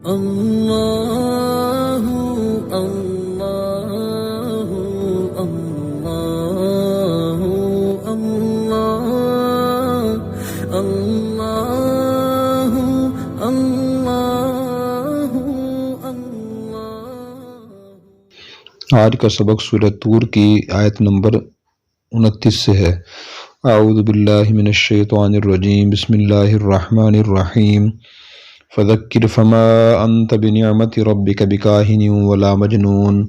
اللہ اللہ اللہ اللہ اللہ اللہ اللہ۔ آج کا سبق سورۃ طور کی آیت نمبر 29 سے ہے۔ اعوذ باللہ من الشیطان الرجیم، بسم اللہ الرحمن الرحیم۔ فذکر فما انت بنعمت ربک بکاہن ولا مجنون۔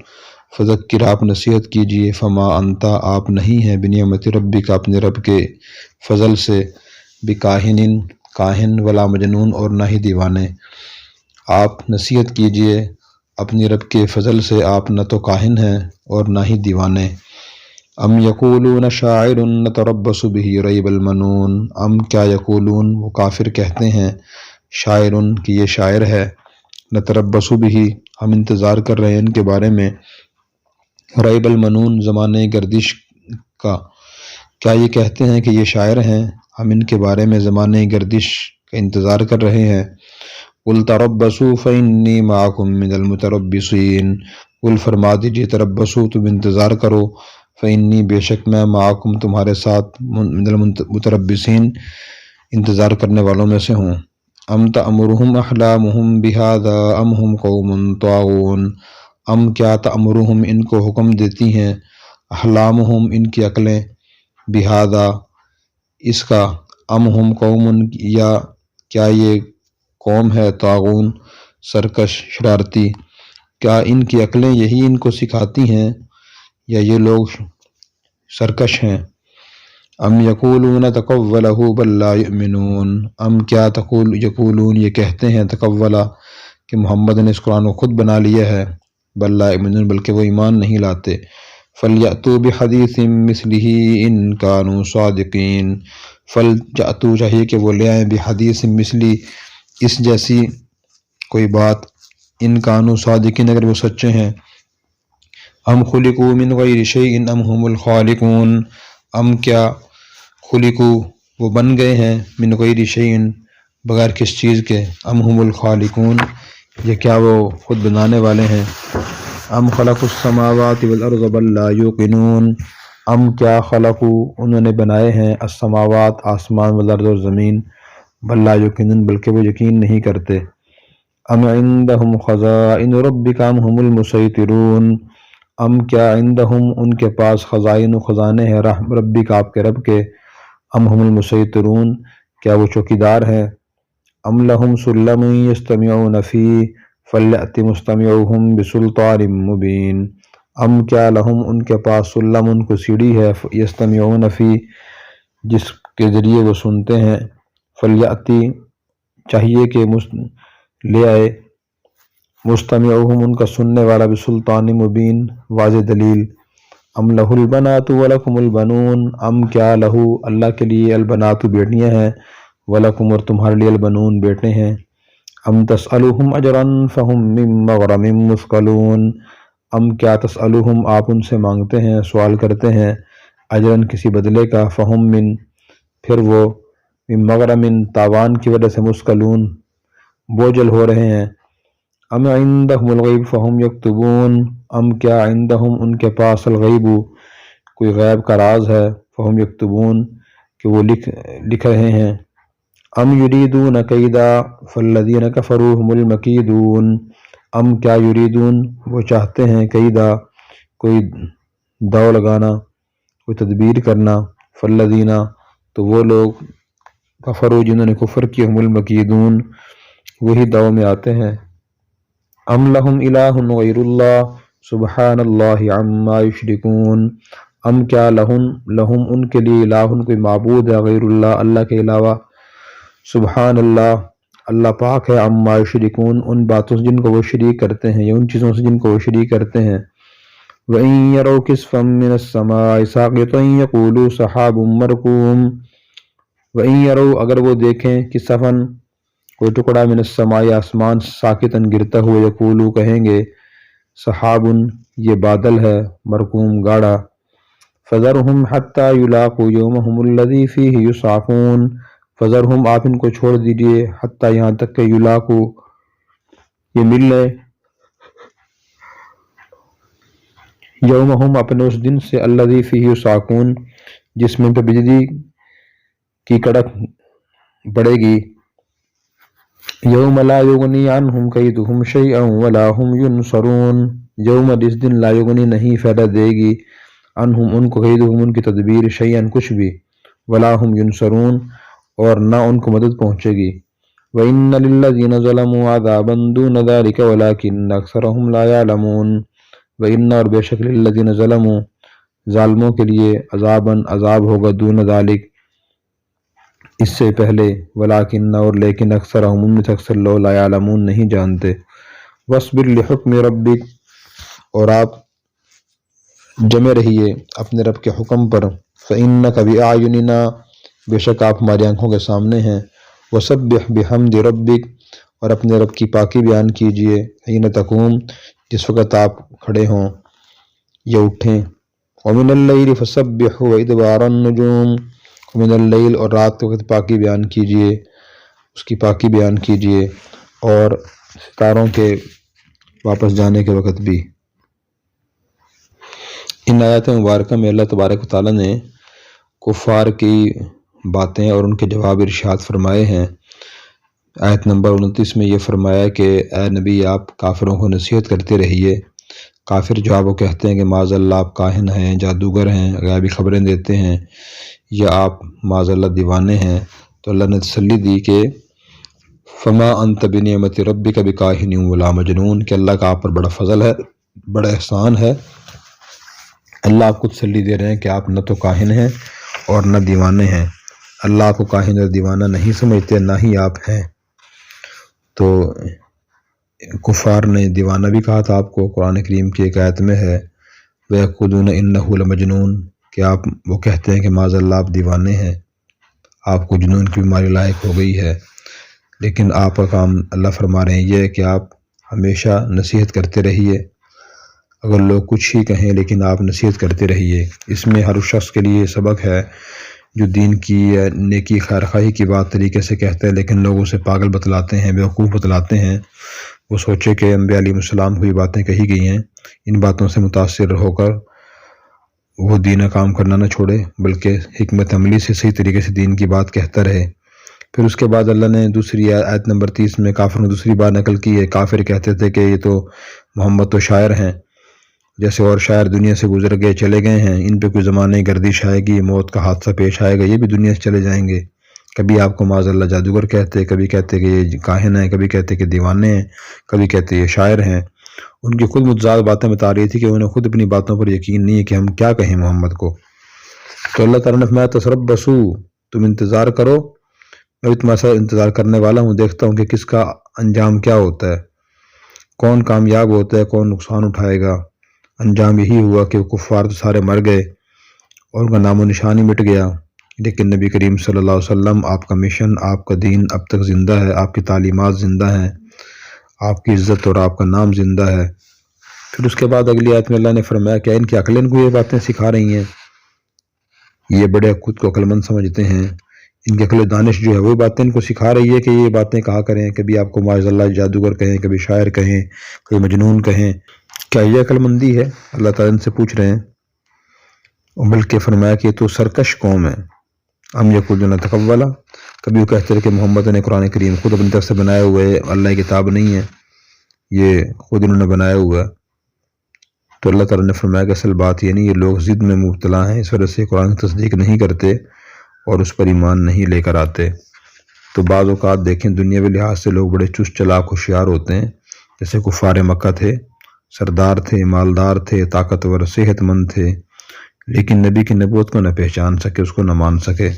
فذکر آپ نصیحت کیجئے، فما انت آپ نہیں ہیں، بنعمت ربک اپنے رب کے فضل سے، بکاہن کاہن، ولا مجنون اور نہ ہی دیوانے۔ آپ نصیحت کیجئے اپنی رب کے فضل سے، آپ نہ تو کاہن ہیں اور نہ ہی دیوانے۔ ام یقولون شاعر نتربص بہ ریب المنون۔ ام کیا یقولون وہ کافر کہتے ہیں، شاعر کہ یہ شاعر ہے، نتربص بہ ہم انتظار کر رہے ہیں ان کے بارے میں، ریب المنون زمانے گردش کا۔ کیا یہ کہتے ہیں کہ یہ شاعر ہیں، ہم ان کے بارے میں زمانے گردش کا انتظار کر رہے ہیں۔ قل تربصوا فإني معكم من المتربصين۔ قل فرما دیجئے، تربصوا تم انتظار کرو، فإني بے شک میں، معكم تمہارے ساتھ، من المتربصين انتظار کرنے والوں میں سے ہوں۔ ام تأمرهم احلامهم بهذا ام هم قوم طاغون۔ ام کیا تأمرهم ان کو حکم دیتی ہیں، احلامهم ان کی عقلیں، بهذا اس کا، ام هم قوم یا کیا یہ قوم ہے، طاغون سرکش شرارتی۔ کیا ان کی عقلیں یہی ان کو سکھاتی ہیں یا یہ لوگ سرکش ہیں۔ ام یقولون تقولہ بل لا یؤمنون۔ ام کیا یقولون یہ کہتے ہیں، تقولہ کہ محمد نے اس قرآن کو خود بنا لیا ہے، بل لا یؤمنون بلکہ وہ ایمان نہیں لاتے۔ فلیأتوا بحدیث مثلہ ان کانوا صادقین۔ فلیأتوا چاہیے کہ وہ لے آئیں، بحدیث مثلی اس جیسی کوئی بات، ان کانوا صادقین اگر وہ سچے ہیں۔ ام خلقوا من غیر شیء ام هم الخالقون۔ ام کیا خلقوا وہ بن گئے ہیں، من غیر شیء بغیر کس چیز کے، ام هم الخالقون یہ کیا وہ خود بنانے والے ہیں۔ ام خلقوا السماوات والارض بل لا یوقنون۔ ام کیا خلقوا انہوں نے بنائے ہیں، السماوات آسمان، والارض اور زمین، بل لا یوقنون بلکہ وہ یقین نہیں کرتے۔ ام عندهم خزائن ربک ام هم المسیطرون۔ ام کیا عندهم ان کے پاس خزائن و خزانے ہیں، ربک آپ کے رب کے، ام هم المسیطرون کیا وہ چوکیدار ہیں۔ ام لهم سلم یستمعون فیہ فلیأت مستمعهم بسلطان مبین۔ ام کیا لهم ان کے پاس سلم ان کو سیڑھی ہے، یستمعون فیہ جس کے ذریعے وہ سنتے ہیں، فلیأتی چاہیے کہ لے آئے، مستمعهم ان کا سننے والا، بسلطان مبین واضح دلیل۔ ام لہ البنات ولکم البنون۔ ام کیا لہو اللہ کے لیے، البنات بیٹیاں ہیں، ولکم اور تمہارے لیے، البنون بیٹے ہیں۔ ام تسألهم اجرا فہم من مغرم مثقلون۔ ام کیا تسألهم آپ ان سے مانگتے ہیں، سوال کرتے ہیں، اجرن کسی بدلے کا، فہم من پھر وہ، من مغرم تاوان کی وجہ سے، مثقلون بوجھل ہو رہے ہیں۔ ام عندهم الغیب فہم یکتبون۔ ام کیا عندهم ان کے پاس، الغیب کوئی غیب کا راز ہے، فہم یکتبون کہ وہ لکھ رہے ہیں۔ ام یریدون کیدا فالذین کفروا هم المکیدون۔ ام کیا یریدون وہ چاہتے ہیں، کیدا کوئی داؤ لگانا، کوئی تدبیر کرنا، فالذین تو وہ لوگ، کفروا جنہوں نے کفر کیا، هم المکیدون وہی داؤ میں آتے ہیں۔ ام لہم الہ غیر اللہ سبحان اللہ عما یشرکون۔ ام کیا لہم ان کے لیے، الہ کوئی معبود ہے، غیر اللہ اللہ کے علاوہ، سبحان اللہ اللہ پاک ہے، عما یشرکون ان باتوں سے جن کو وہ شریک کرتے ہیں، یا ان چیزوں سے جن کو وہ شریک کرتے ہیں۔ وَإِن يَرَوْا كِسْفًا مِّنَ السَّمَاءِ سَاقِطًا يَقُولُوا سَحَابٌ مَّرْكُومٌ۔ وَإِن يَرَوْا اگر وہ دیکھیں، کسفاً کوئی ٹکڑا، من السماء آسمان، ساکتاً گرتا ہوا، یقولو کہیں گے، سحاب یہ بادل ہے، مرکوم گاڑا۔ فذرہم حتی یلاقوا یومہم الذی فیہ یصعقون۔ فذرہم آپ ان کو چھوڑ دیجئے، حتی یہاں تک کہ یلاقوا یہ ملنے یومہم اپنے اس دن سے الذی فیہ یصعقون جس میں پہ بجلی کی کڑک پڑے گی، یوم لا یغنی عنہم کیدہم شیئا ولا ہم ینصرون، یوم جس دن لا یغنی نہیں فائدہ دے گی عنہم ان کو کیدہم ان کی تدبیر شیئا کچھ بھی، ولا ہم ینصرون اور نہ ان کو مدد پہنچے گی، وَإِنَّ لِلَّذِينَ ظَلَمُوا عَذَابًا دُونَ ذَلِكَ وَلَكِنَّ أَكْثَرَهُمْ لَا يَعْلَمُونَ، وَإِنَّ اور بے شک لِلَّذِينَ ظَلَمُوا ظالموں کے لیے عذاباً عذاب ہوگا دون ذالک اس سے پہلے، ولیکن اور لیکن اکثرہم ان میں سے اکثر لوگ لا یعلمون نہیں جانتے، وَاصْبِرْ لِحُکْمِ رَبِّکَ اور آپ جمے رہیے اپنے رب کے حکم پر، فَإِنَّكَ بِأَعْيُنِنَا بے شک آپ ہماری آنکھوں کے سامنے ہیں، وَسَبِّحْ بِحَمْدِ رَبِّکَ اور اپنے رب کی پاکی بیان کیجئے، حین تقوم جس وقت آپ کھڑے ہوں یا اٹھیں، وَمِنَ اللَّيْلِ فَسَبِّحْهُ وَإِدْبَارَ النُّجُومِ وَمِنَ اللَّيْلِ اور رات کے وقت پاکی بیان کیجئے، اس کی پاکی بیان کیجئے اور ستاروں کے واپس جانے کے وقت بھی۔ ان آیات مبارکہ میں اللہ تبارک و تعالیٰ نے کفار کی باتیں اور ان کے جواب ارشاد فرمائے ہیں۔ آیت نمبر 29 میں یہ فرمایا کہ اے نبی آپ کافروں کو نصیحت کرتے رہیے، کافر جو آپ کو کہتے ہیں کہ معاذ اللہ آپ کاہن ہیں، جادوگر ہیں، غیبی خبریں دیتے ہیں، یا آپ معاذ اللہ دیوانے ہیں، تو اللہ نے تسلی دی کہ فما انت بنعمت ربک بکاہن ولا مجنون کہ اللہ کا آپ پر بڑا فضل ہے، بڑا احسان ہے۔ اللہ آپ کو تسلی دے رہے ہیں کہ آپ نہ تو کاہن ہیں اور نہ دیوانے ہیں، اللہ آپ کو کاہن اور دیوانہ نہیں سمجھتے، نہ ہی آپ ہیں۔ تو کفار نے دیوانہ بھی کہا تھا آپ کو، قرآن کریم کی ایک آیت میں ہے وَيَقُولُونَ إِنَّهُ لَمَجْنُونَ کہ آپ وہ کہتے ہیں کہ معاذ اللہ آپ دیوانے ہیں، آپ کو جنون کی بیماری لاحق ہو گئی ہے، لیکن آپ کا کام اللہ فرما رہے ہیں یہ ہے کہ آپ ہمیشہ نصیحت کرتے رہیے، اگر لوگ کچھ ہی کہیں لیکن آپ نصیحت کرتے رہیے۔ اس میں ہر شخص کے لیے سبق ہے جو دین کی نیکی خیر خواہی کی بات طریقے سے کہتے ہیں لیکن لوگوں سے پاگل بتلاتے ہیں، بیوقوف بتلاتے ہیں، وہ سوچے کہ انبیاء علیہ السلام کو یہ باتیں کہی گئی ہیں، ان باتوں سے متاثر ہو کر وہ دین کام کرنا نہ چھوڑے بلکہ حکمت عملی سے صحیح طریقے سے دین کی بات کہتا رہے۔ پھر اس کے بعد اللہ نے دوسری آیت نمبر 30 میں کافروں نے دوسری بات نقل کی ہے، کافر کہتے تھے کہ یہ تو محمد تو شاعر ہیں، جیسے اور شاعر دنیا سے گزر گئے چلے گئے ہیں، ان پہ کوئی زمانے گردش آئے گی، موت کا حادثہ پیش آئے گا، یہ بھی دنیا سے چلے جائیں گے۔ کبھی آپ کو معاذ اللہ جادوگر کہتے، کبھی کہتے کہ یہ کاہن ہیں، کبھی کہتے کہ دیوانے ہیں، کبھی کہتے یہ شاعر ہیں۔ ان کی خود متضاد باتیں بتا رہی تھی کہ انہیں خود اپنی باتوں پر یقین نہیں ہے کہ ہم کیا کہیں محمد کو۔ تو اللہ تعالیٰ نے فرمایا تَتَرَبَّصُوا تم انتظار کرو، میں بھی تمہارے ساتھ انتظار کرنے والا ہوں، دیکھتا ہوں کہ کس کا انجام کیا ہوتا ہے، کون کامیاب ہوتا ہے، کون نقصان اٹھائے گا۔ انجام یہی ہوا کہ کفار تو سارے مر گئے اور ان کا نام و نشان ہی مٹ گیا، لیکن نبی کریم صلی اللہ علیہ وسلم آپ کا مشن، آپ کا دین اب تک زندہ ہے، آپ کی تعلیمات زندہ ہیں، آپ کی عزت اور آپ کا نام زندہ ہے۔ پھر اس کے بعد اگلی آیت میں اللہ نے فرمایا کہ ان کی عقلیں کو یہ باتیں سکھا رہی ہیں، یہ بڑے خود کو عقل مند سمجھتے ہیں، ان کی عقل دانش جو ہے وہ باتیں ان کو سکھا رہی ہے کہ یہ باتیں کہا کریں، کبھی آپ کو معاذ اللہ جادوگر کہیں، کبھی شاعر کہیں، کبھی مجنون کہیں، کیا یہ عقل مندی ہے؟ اللہ تعالیٰ ان سے پوچھ رہے ہیں، اور بلکہ فرمایا کہ یہ تو سرکش قوم ہے، ام یقولون تقولا کبھی وہ کہتے ہیں کہ محمد نے قرآن کریم خود اپنی طرف سے بنایا ہوا ہے، اللہ کی کتاب نہیں ہے، یہ خود انہوں نے بنایا ہوا ہے۔ تو اللہ تعالیٰ نے فرمایا کہ اصل بات یہ نہیں، یہ لوگ ضد میں مبتلا ہیں، اس وجہ سے قرآن کی تصدیق نہیں کرتے اور اس پر ایمان نہیں لے کر آتے۔ تو بعض اوقات دیکھیں دنیاوی لحاظ سے لوگ بڑے چست چلاک ہوشیار ہوتے ہیں، جیسے کفار مکہ تھے، سردار تھے، مالدار تھے، طاقتور، صحت مند تھے، لیکن نبی کی نبوت کو نہ پہچان سکے، اس کو نہ مان سکے،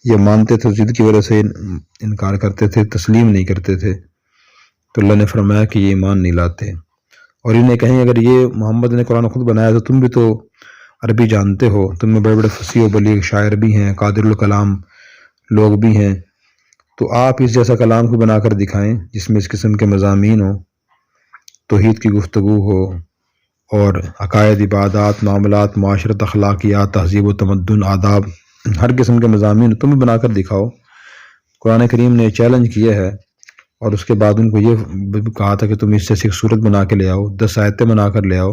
یہ مانتے تھے ضد کی وجہ سے انکار کرتے تھے، تسلیم نہیں کرتے تھے۔ تو اللہ نے فرمایا کہ یہ ایمان نہیں لاتے، اور انہیں کہیں اگر یہ محمد نے قرآن خود بنایا تو تم بھی تو عربی جانتے ہو، تم میں بڑے بڑے فصیح و بلیغ شاعر بھی ہیں، قادر الکلام لوگ بھی ہیں، تو آپ اس جیسا کلام کو بنا کر دکھائیں جس میں اس قسم کے مضامین ہوں، توحید کی گفتگو ہو اور عقائد، عبادات، معاملات، معاشرت، اخلاقیات، تہذیب و تمدن، آداب، ہر قسم کے مضامین تم بنا کر دکھاؤ۔ قرآن کریم نے چیلنج کیا ہے اور اس کے بعد ان کو یہ کہا تھا کہ تم اس سے ایک صورت بنا کے لے آؤ، 10 آیتیں بنا کر لے آؤ،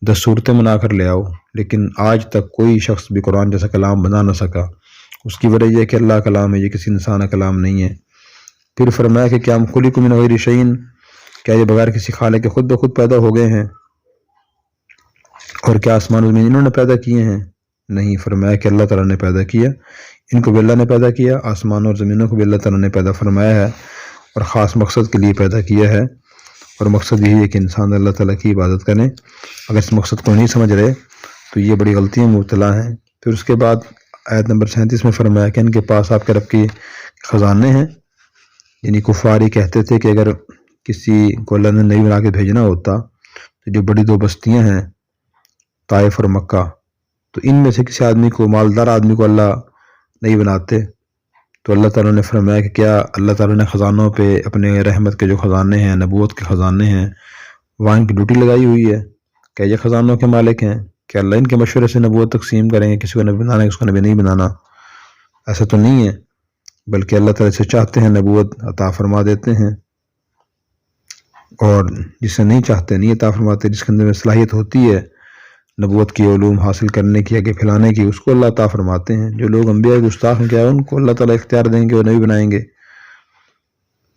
10 صورتیں بنا کر لے آؤ، لیکن آج تک کوئی شخص بھی قرآن جیسا کلام بنا نہ سکا۔ اس کی وجہ یہ ہے کہ اللہ کلام ہے، یہ کسی انسان کا کلام نہیں ہے۔ پھر فرمایا کہ کیا خلقوا من غیر شیء، کیا یہ بغیر کسی خالق کے خود بخود پیدا ہو گئے ہیں؟ اور کیا آسمان و زمین انہوں نے پیدا کیے ہیں؟ نہیں، فرمایا کہ اللہ تعالیٰ نے پیدا کیا، ان کو بھی اللہ نے پیدا کیا، آسمان اور زمینوں کو بھی اللہ تعالیٰ نے پیدا فرمایا ہے، اور خاص مقصد کے لیے پیدا کیا ہے، اور مقصد یہی ہے کہ انسان اللہ تعالیٰ کی عبادت کریں۔ اگر اس مقصد کو نہیں سمجھ رہے تو یہ بڑی غلطیاں مبتلا ہیں۔ پھر اس کے بعد آیت نمبر 37 میں فرمایا کہ ان کے پاس آپ کے رب کی خزانے ہیں، یعنی کفار یہ کہتے تھے کہ اگر کسی کو اللہ نے نبی بنا کے بھیجنا ہوتا تو جو بڑی 2 بستیاں ہیں طائف اور مکہ، تو ان میں سے کسی آدمی کو، مالدار آدمی کو اللہ نہیں بناتے۔ تو اللہ تعالیٰ نے فرمایا کہ کیا اللہ تعالیٰ نے خزانوں پہ اپنے رحمت کے جو خزانے ہیں، نبوت کے خزانے ہیں، وہاں ان کی ڈیوٹی لگائی ہوئی ہے؟ کیا یہ خزانوں کے مالک ہیں؟ کہ اللہ ان کے مشورے سے نبوت تقسیم کریں گے، کسی کو نبی بنانا ہے، کسی کو نبی نہیں بنانا؟ ایسا تو نہیں ہے، بلکہ اللہ تعالیٰ سے چاہتے ہیں نبوت عطا فرما دیتے ہیں، اور جسے نہیں چاہتے نہیں عطا فرماتے۔ جس کے اندر میں صلاحیت ہوتی ہے نبوت کی علوم حاصل کرنے کی، آگے پھیلانے کی، اس کو اللہ عطا فرماتے ہیں۔ جو لوگ انبیاء کے گستاخ ہیں، کیا ان کو اللہ تعالیٰ اختیار دیں گے وہ نبی بنائیں گے؟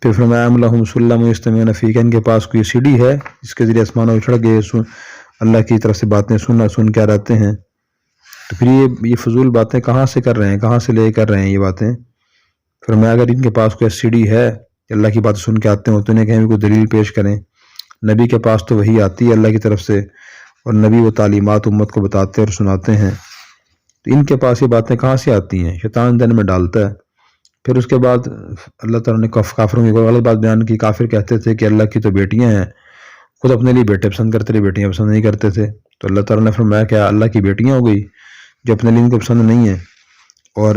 پھر فرمایا ام لہم سلم یستمعون فیہ، کہ ان کے پاس کوئی سیڑھی ہے جس کے ذریعے آسمانوں میں چڑھ گئے اللہ کی طرف سے باتیں سن کے رہتے ہیں۔ تو پھر یہ فضول باتیں کہاں سے کر رہے ہیں، کہاں سے لے کر رہے ہیں یہ باتیں؟ فرمایا اگر ان کے پاس کوئی سیڑھی ہے کہ اللہ کی باتیں سن کے آتے ہوں تو انہیں کہیں بھی کوئی دلیل پیش کریں۔ نبی کے پاس تو وحی آتی ہے اللہ کی طرف سے، اور نبی وہ تعلیمات امت کو بتاتے اور سناتے ہیں، تو ان کے پاس یہ باتیں کہاں سے آتی ہیں؟ شیطان دن میں ڈالتا ہے۔ پھر اس کے بعد اللہ تعالیٰ نے کافروں کی غلط بات بیان کی۔ کافر کہتے تھے کہ اللہ کی تو بیٹیاں ہیں، خود اپنے لیے بیٹے پسند کرتے تھے، بیٹیاں پسند نہیں کرتے تھے۔ تو اللہ تعالیٰ نے فرمایا کہ اللہ کی بیٹیاں ہو گئی جو اپنے لیے ان کو پسند نہیں ہیں، اور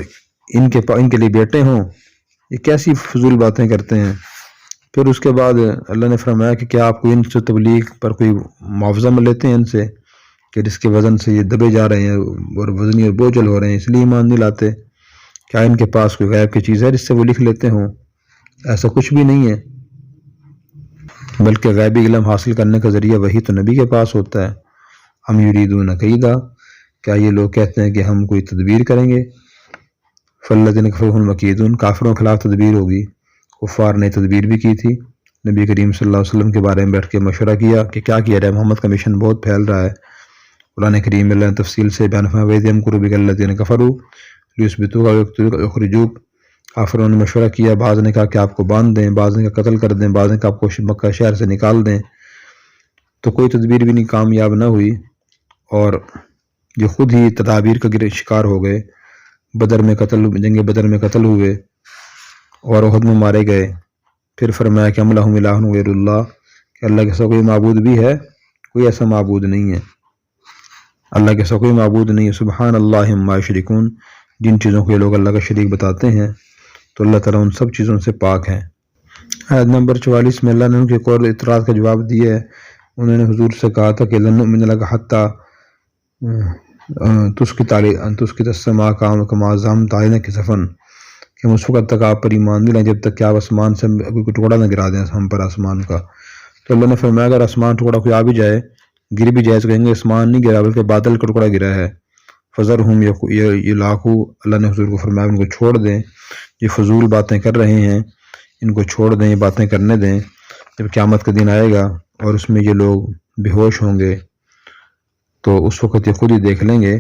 ان کے لیے بیٹے ہوں، یہ کیسی فضول باتیں کرتے ہیں؟ پھر اس کے بعد اللہ نے فرمایا کہ کیا آپ کو ان سے تبلیغ پر کوئی معاوضہ میں لیتے ہیں ان سے، کہ جس کے وزن سے یہ دبے جا رہے ہیں اور وزنی اور بوجھل ہو رہے ہیں، اس لیے ایمان نہیں لاتے؟ کیا ان کے پاس کوئی غیب کی چیز ہے جس سے وہ لکھ لیتے ہوں؟ ایسا کچھ بھی نہیں ہے، بلکہ غیبی علم حاصل کرنے کا ذریعہ وہی تو نبی کے پاس ہوتا ہے۔ ہم یریدون کیدا، کیا یہ لوگ کہتے ہیں کہ ہم کوئی تدبیر کریں گے؟ فالذین کفروا هم مکیدون، کافروں کے خلاف تدبیر ہوگی۔ کفار نے تدبیر بھی کی تھی، نبی کریم صلی اللہ علیہ وسلم کے بارے میں بیٹھ کے مشورہ کیا کہ کیا کیا جائے، محمد کا مشن بہت پھیل رہا ہے۔ قرآن کریم میں اللہ نے تفصیل سے بیان فرمایا وَإِذْ يَمْكُرُ بِكَ الَّذِينَ كَفَرُوا لِيُثْبِتُوكَ أَوْ يُخْرِجُوكَ، کافروں نے مشورہ کیا، بعض نے کہا کہ آپ کو باندھ دیں، بعض نے کہا قتل کر دیں، بعض نے کہا آپ کو مکہ شہر سے نکال دیں۔ تو کوئی تدبیر بھی نہیں کامیاب نہ ہوئی، اور یہ خود ہی تدابیر کا شکار ہو گئے۔ جنگ بدر میں قتل ہوئے اور احد میں مارے گئے۔ پھر فرمایا کہ ام لہم الہ غیر اللہ، کہ اللہ کے سوا کوئی معبود بھی ہے؟ کوئی ایسا معبود نہیں ہے، اللہ کے سوا کوئی معبود نہیں ہے۔ سبحان اللہ عما یشرکون، جن چیزوں کو یہ لوگ اللہ کا شریک بتاتے ہیں تو اللہ تعالیٰ ان سب چیزوں سے پاک ہے۔ آیت نمبر 44 میں اللہ نے ان کے قول اعتراض کا جواب دیا ہے۔ انہوں نے حضور سے کہا تھا کہ لن نؤمن لک حتی تسقط السماء کما زعمت علینا کسفا، کہ ہم اس وقت تک آپ پر ایمان نہیں لائیں جب تک کہ آپ آسمان سے کوئی ٹکڑا نہ گرا دیں ہم پر آسمان کا۔ تو اللہ نے فرمایا اگر آسمان ٹکڑا کوئی آ بھی جائے، گر بھی جائے، تو کہیں گے آسمان نہیں گرا بلکہ بادل کا ٹکڑا گرا ہے۔ فذرہم یلاقوا، اللہ نے حضور کو فرمایا ان کو چھوڑ دیں، یہ فضول باتیں کر رہے ہیں، ان کو چھوڑ دیں، یہ باتیں کرنے دیں۔ جب قیامت کا دن آئے گا اور اس میں یہ لوگ بے ہوش ہوں گے تو اس وقت یہ خود ہی دیکھ لیں گے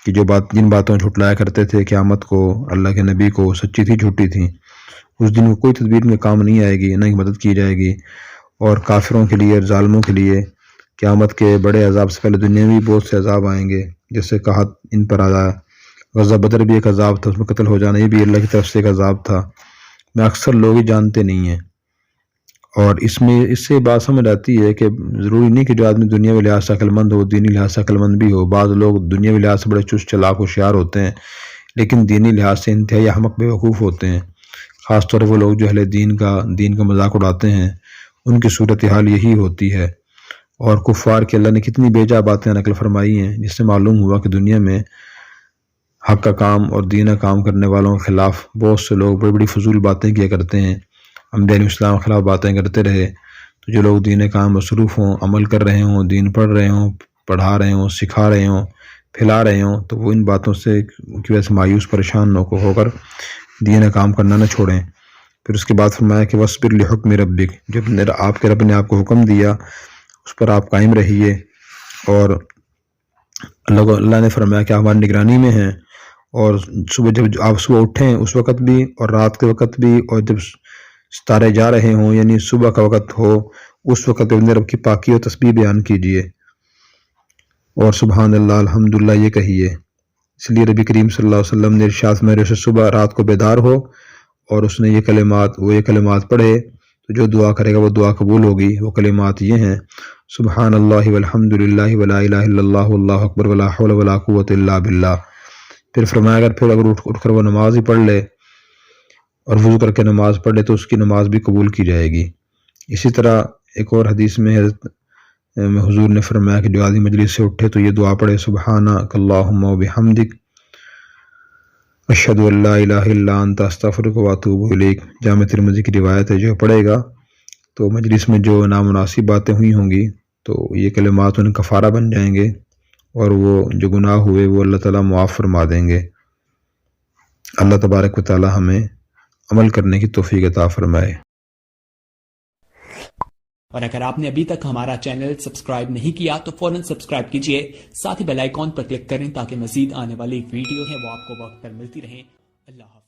کہ جن باتوں جھٹلایا کرتے تھے قیامت کو، اللہ کے نبی کو، سچی تھی جھوٹی تھی۔ اس دن کوئی تدبیر میں کام نہیں آئے گی، نہ ہی مدد کی جائے گی، اور کافروں کے لیے اور ظالموں کے لیے قیامت کے بڑے عذاب سے پہلے دنیا میں بھی بہت سے عذاب آئیں گے، جیسے کہا ان پر آیا غزوہ بدر بھی ایک عذاب تھا، اس میں قتل ہو جانا یہ بھی اللہ کی طرف سے ایک عذاب تھا، میں اکثر لوگ ہی جانتے نہیں ہیں۔ اور اس سے بات سمجھ آتی ہے کہ ضروری نہیں کہ جو آدمی دنیاوی لحاظ سے عقل مند ہو دینی لحاظ سے عقل مند بھی ہو۔ بعض لوگ دنیاوی لحاظ سے بڑے چست چلاک ہوشیار ہوتے ہیں لیکن دینی لحاظ سے انتہائی احمق بیوقوف ہوتے ہیں، خاص طور پر وہ لوگ جو اہل دین کا مذاق اڑاتے ہیں، ان کی صورتحال یہی ہوتی ہے۔ اور کفار کے اللہ نے کتنی بیجا باتیں نقل فرمائی ہیں، جس سے معلوم ہوا کہ دنیا میں حق کا کام اور دین کا کام کرنے والوں کے خلاف بہت سے لوگ بڑی بڑی فضول باتیں کیا کرتے ہیں۔ انبیاء علیہ السلام کے خلاف باتیں کرتے رہے، تو جو لوگ دین کام مصروف ہوں، عمل کر رہے ہوں، دین پڑھ رہے ہوں، پڑھا رہے ہوں، سکھا رہے ہوں، پھیلا رہے ہوں، تو وہ ان باتوں سے کی وجہ سے مایوس پریشان نہ ہو کر دین کام کرنا نہ چھوڑیں۔ پھر اس کے بعد فرمایا کہ وَاصْبِرْ لِحُکْمِ رَبِّکَ، جب آپ کے رب نے آپ کو حکم دیا اس پر آپ قائم رہیے، اور اللہ نے فرمایا کہ آپ ہماری نگرانی میں ہیں، اور صبح جب آپ صبح اٹھیں اس وقت بھی اور رات کے وقت بھی، اور جب ستارے جا رہے ہوں یعنی صبح کا وقت ہو اس وقت اپنے رب کی پاکی و تسبیح بیان کیجیے، اور سبحان اللہ الحمدللہ یہ کہیے۔ اس لیے نبی کریم صلی اللہ علیہ وسلم نے ارشاد میں سے صبح رات کو بیدار ہو اور اس نے یہ کلمات پڑھے تو جو دعا کرے گا وہ دعا قبول ہوگی۔ وہ کلمات یہ ہیں: سبحان اللہ والحمد للہ ولا الہ الا اللہ واللہ اکبر ولا حول ولا قوۃ الا باللہ۔ پھر فرمایا اگر اٹھ کر وہ نماز ہی پڑھ لے اور وضو کر کے نماز پڑھ لے تو اس کی نماز بھی قبول کی جائے گی۔ اسی طرح ایک اور حدیث میں حضور نے فرمایا کہ جو آدمی مجلس سے اٹھے تو یہ دعا پڑھے: سبحانک اللہم وبحمدک اشہد ان لا الہ الا انت استغفرک واتوب الیک۔ جامع ترمذی کی روایت ہے، جو پڑھے گا تو مجلس میں جو نامناسب باتیں ہوئی ہوں گی تو یہ کلمات ان کفارہ بن جائیں گے، اور وہ جو گناہ ہوئے وہ اللہ تعالیٰ معاف فرما دیں گے۔ اللہ تبارک و تعالیٰ ہمیں عمل کرنے کی توفیق عطا فرمائے۔ اور اگر آپ نے ابھی تک ہمارا چینل سبسکرائب نہیں کیا تو فوراً سبسکرائب کیجئے، ساتھ ہی بیل آئیکن پر کلک کریں تاکہ مزید آنے والی ویڈیو ہیں وہ آپ کو وقت پر ملتی رہیں۔ اللہ حافظ۔